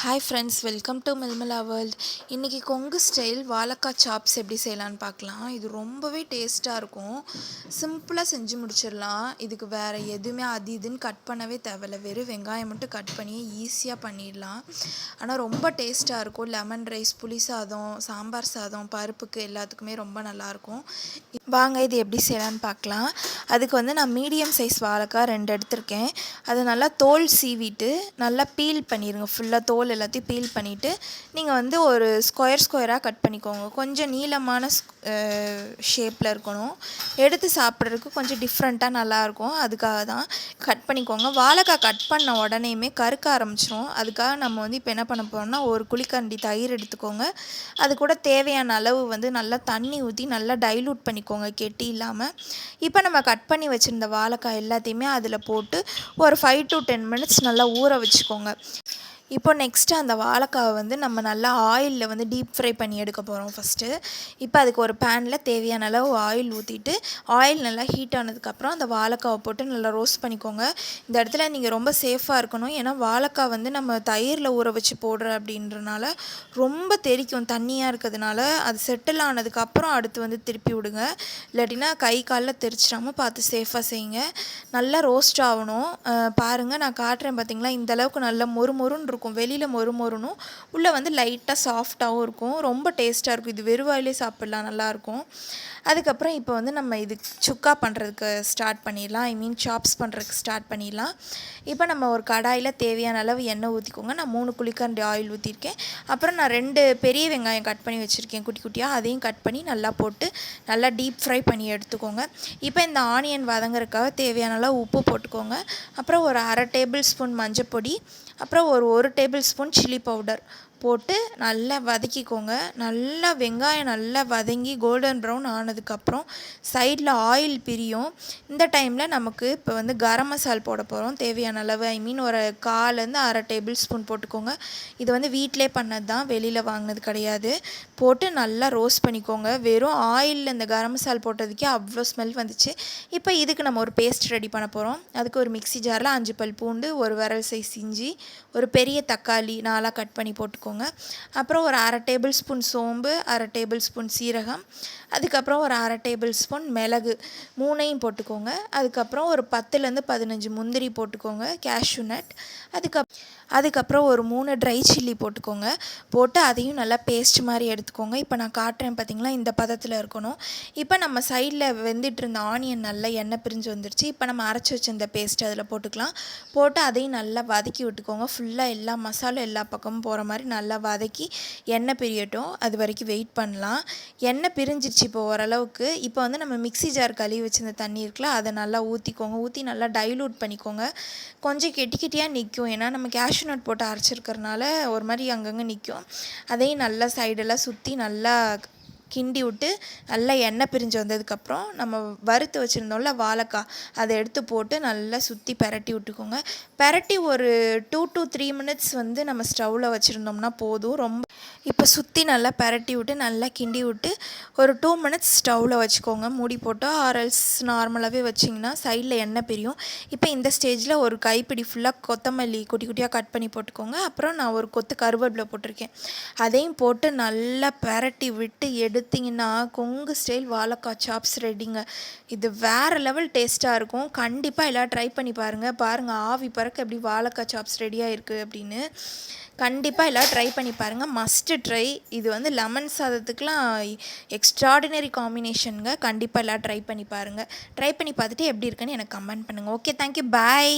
Hi friends, welcome to Milmala world. இன்றைக்கி Kongu style வாழைக்காய் chops எப்படி செய்யலான்னு பார்க்கலாம். இது ரொம்பவே டேஸ்ட்டாக இருக்கும். சிம்பிளாக செஞ்சு முடிச்சிடலாம். இதுக்கு வேறு எதுவுமே அது இதுன்னு கட் பண்ணவே தேவையில்ல. வெறும் வெங்காயம் மட்டும் கட் பண்ணி ஈஸியாக பண்ணிடலாம். ஆனால் ரொம்ப டேஸ்ட்டாக இருக்கும். லெமன் ரைஸ், புளி சாதம், சாம்பார் சாதம், பருப்புக்கு எல்லாத்துக்குமே ரொம்ப நல்லாயிருக்கும். வாங்க இது எப்படி செய்யலான்னு பார்க்கலாம். அதுக்கு நான் மீடியம் சைஸ் வாழைக்காய் 2 எடுத்திருக்கேன். அதை நல்லா தோல் சீவிட்டு நல்லா பீல் பண்ணிடுங்க. ஃபுல்லாக தோல் எல்லாத்தையும் பீல் பண்ணிவிட்டு நீங்கள் ஒரு ஸ்கொயராக கட் பண்ணிக்கோங்க. கொஞ்சம் நீளமான ஷேப்பில் இருக்கணும். எடுத்து சாப்பிட்றதுக்கு கொஞ்சம் டிஃப்ரெண்ட்டாக நல்லாயிருக்கும். அதுக்காக தான் கட் பண்ணிக்கோங்க. வாழைக்காய் கட் பண்ண உடனேயுமே கருக்க ஆரம்பிச்சிடும். அதுக்காக நம்ம இப்போ என்ன பண்ண போகிறோம்னா, ஒரு குழிக்கரண்டி தயிர் எடுத்துக்கோங்க. அது கூட தேவையான அளவு நல்லா தண்ணி ஊற்றி நல்லா டைலூட் பண்ணிக்கோங்க, கெட்டி இல்லாமல். இப்போ நம்ம கட் பண்ணி வச்சுருந்த வாழைக்காய் எல்லாத்தையுமே அதில் போட்டு ஒரு 5 to 10 minutes நல்லா ஊற வச்சுக்கோங்க. இப்போ நெக்ஸ்ட்டு அந்த வாழைக்காவை நம்ம நல்லா ஆயிலில் டீப் ஃப்ரை பண்ணி எடுக்க போகிறோம் ஃபஸ்ட்டு. இப்போ அதுக்கு ஒரு பேனில் தேவையான அளவு ஆயில் ஊற்றிட்டு, ஆயில் நல்லா ஹீட் ஆனதுக்கப்புறம் அந்த வாழைக்காவை போட்டு நல்லா ரோஸ்ட் பண்ணிக்கோங்க. இந்த இடத்துல நீங்கள் ரொம்ப சேஃபாக இருக்கணும். ஏன்னா வாழைக்காய் நம்ம தயிரில் ஊற வச்சு போடுற அப்படின்றனால ரொம்ப தெறிக்கும். தண்ணியாக இருக்கிறதுனால அது செட்டில் ஆனதுக்கப்புறம் அடுத்து திருப்பி விடுங்க. இல்லாட்டினா கை காலில் தெரிச்சிடாமல் பார்த்து சேஃபாக செய்யுங்க. நல்லா ரோஸ்ட் ஆகணும். பாருங்கள், நான் காட்டுறேன் பார்த்தீங்களா, இந்தளவுக்கு நல்லா மொறுமொறுன்னு இருக்கும். வெளியில் மொறுமொறுனும், உள்ளே லைட்டாக சாஃப்டாகவும் இருக்கும். ரொம்ப டேஸ்ட்டாக இருக்கும். இது வெறும் வாயிலே சாப்பிட்லாம், நல்லாயிருக்கும். அதுக்கப்புறம் இப்போ நம்ம இது சுக்கா பண்ணுறதுக்கு ஸ்டார்ட் பண்ணிடலாம். சாப்ஸ் பண்ணுறதுக்கு ஸ்டார்ட் பண்ணிடலாம். இப்போ நம்ம ஒரு கடாயில் தேவையான அளவு எண்ணெய் ஊற்றிக்கோங்க. நான் 3 குழிக்கரண்டி ஆயில் ஊற்றிருக்கேன். அப்புறம் நான் 2 பெரிய வெங்காயம் கட் பண்ணி வச்சுருக்கேன், குட்டி குட்டியாக. அதையும் கட் பண்ணி நல்லா போட்டு நல்லா டீப் ஃப்ரை பண்ணி எடுத்துக்கோங்க. இப்போ இந்த ஆனியன் வதங்குறதுக்காக தேவையான அளவு உப்பு போட்டுக்கோங்க. அப்புறம் ஒரு 1/2 டேபிள் ஸ்பூன் மஞ்சள் பொடி, அப்புறம் ஒரு 1 டேபிள் ஸ்பூன் சில்லி பவுடர் போட்டு நல்லா வதக்கிக்கோங்க. நல்லா வெங்காயம் நல்லா வதங்கி கோல்டன் ப்ரௌன் ஆனதுக்கப்புறம் சைடில் ஆயில் பிரியும். இந்த டைமில் நமக்கு இப்போ கரம் மசால் போட போகிறோம். தேவையான அளவு ஒரு 1/4 டேபிள் ஸ்பூன் போட்டுக்கோங்க. இது வீட்டிலே பண்ணது தான், வெளியில் வாங்கினது கிடையாது. போட்டு நல்லா ரோஸ்ட் பண்ணிக்கோங்க. வெறும் ஆயிலில் இந்த கரம் மசால் போட்டதுக்கே அவ்வளோ ஸ்மெல் வந்துச்சு. இப்போ இதுக்கு நம்ம ஒரு பேஸ்ட் ரெடி பண்ண போகிறோம். அதுக்கு ஒரு மிக்ஸி ஜாரில் 5 பல் பூண்டு, ஒரு விரல் சைஸ் இஞ்சி, ஒரு பெரிய தக்காளி 4 கட் பண்ணி போட்டுக்கோங்க. அப்புறம் ஒரு 1/2 டேபிள் ஸ்பூன் சோம்பு, 1/2 டேபிள் ஸ்பூன் சீரகம், அதுக்கப்புறம் ஒரு 1/2 டேபிள் ஸ்பூன் மிளகு 3ஐயும் போட்டுக்கோங்க. அதுக்கப்புறம் ஒரு 10லேருந்து 15 முந்திரி போட்டுக்கோங்க, கேஷ்யூ நட். அதுக்கப்புறம் ஒரு 3 ட்ரை சில்லி போட்டுக்கோங்க. போட்டு அதையும் நல்லா பேஸ்ட் மாதிரி எடுத்துக்கோங்க. இப்போ நான் காட்டுறேன் பார்த்தீங்களா, இந்த பதத்தில் இருக்கணும். இப்போ நம்ம சைடில் வெந்துட்டு இருந்த ஆனியன் நல்லா எண்ணெய் பிரிஞ்சு வந்துருச்சு. இப்போ நம்ம அரைச்சி வச்சிருந்த பேஸ்ட் அதில் போட்டுக்கலாம். போட்டு அதையும் நல்லா வதக்கி விட்டுக்கோங்க. ஃபுல்லாக எல்லா மசாலும் எல்லா பக்கமும் போகிற மாதிரி நல்லா வதக்கி எண்ணெய் பிரியட்டும். அது வரைக்கும் வெயிட் பண்ணலாம். எண்ணெய் பிரிஞ்சிருச்சு இப்போ ஓரளவுக்கு. இப்போ நம்ம மிக்ஸி ஜார் கழுவி வச்சிருந்த தண்ணி இருக்குல்ல, அதை நல்லா ஊற்றிக்கோங்க. ஊற்றி நல்லா டைலூட் பண்ணிக்கோங்க. கொஞ்சம் கெட்டியாக நிற்கும். ஏன்னா நம்ம கேஷ்யூ நட் போட்டு அரைச்சிருக்கிறதுனால ஒரு மாதிரி அங்கங்கே நிற்கும். அதையும் நல்லா சைடெல்லாம் சுற்றி நல்லா கிண்டி விட்டு நல்லா எண்ணெய் பிரிஞ்சு வந்ததுக்கப்புறம் நம்ம வறுத்து வச்சுருந்தோம்ல வாழைக்காய், அதை எடுத்து போட்டு நல்லா சுற்றி பெரட்டி விட்டுக்கோங்க. பெரட்டி ஒரு 2 to 3 minutes நம்ம ஸ்டவ்வில் வச்சுருந்தோம்னா போதும். ரொம்ப இப்போ சுற்றி நல்லா பெரட்டி விட்டு நல்லா கிண்டி விட்டு ஒரு 2 minutes ஸ்டவ்வில் வச்சுக்கோங்க, மூடி போட்டு. ஆர்எல்ஸ் நார்மலாகவே வச்சிங்கன்னா சைடில் எண்ணெய் பிரியும். இப்போ இந்த ஸ்டேஜில் ஒரு கைப்பிடி ஃபுல்லாக கொத்தமல்லி குட்டி குட்டியாக கட் பண்ணி போட்டுக்கோங்க. அப்புறம் நான் ஒரு கொத்து கருவேப்பிலை போட்டிருக்கேன். அதையும் போட்டு நல்லா பெரட்டி விட்டு எடுத்திங்கன்னா கொங்கு ஸ்டைல் வாழைக்காய் சாப்ஸ் ரெடிங்க. இது வேறு லெவல் டேஸ்ட்டாக இருக்கும். கண்டிப்பாக எல்லாம் ட்ரை பண்ணி பாருங்கள். ஆவி பறக்க எப்படி வாழைக்காய் சாப்ஸ் ரெடியாக இருக்குது அப்படின்னு. கண்டிப்பாக எல்லாம் ட்ரை பண்ணி பாருங்கள். Must try. இது லெமன் சாதத்துக்கெலாம் எக்ஸ்ட்ராடினரி காம்பினேஷனுங்க. கண்டிப்பாக எல்லாம் ட்ரை பண்ணி பாருங்கள். ட்ரை பண்ணி பார்த்துட்டு எப்படி இருக்குன்னு எனக்கு கமெண்ட் பண்ணுங்கள். ஓகே, தேங்க்யூ, பாய்.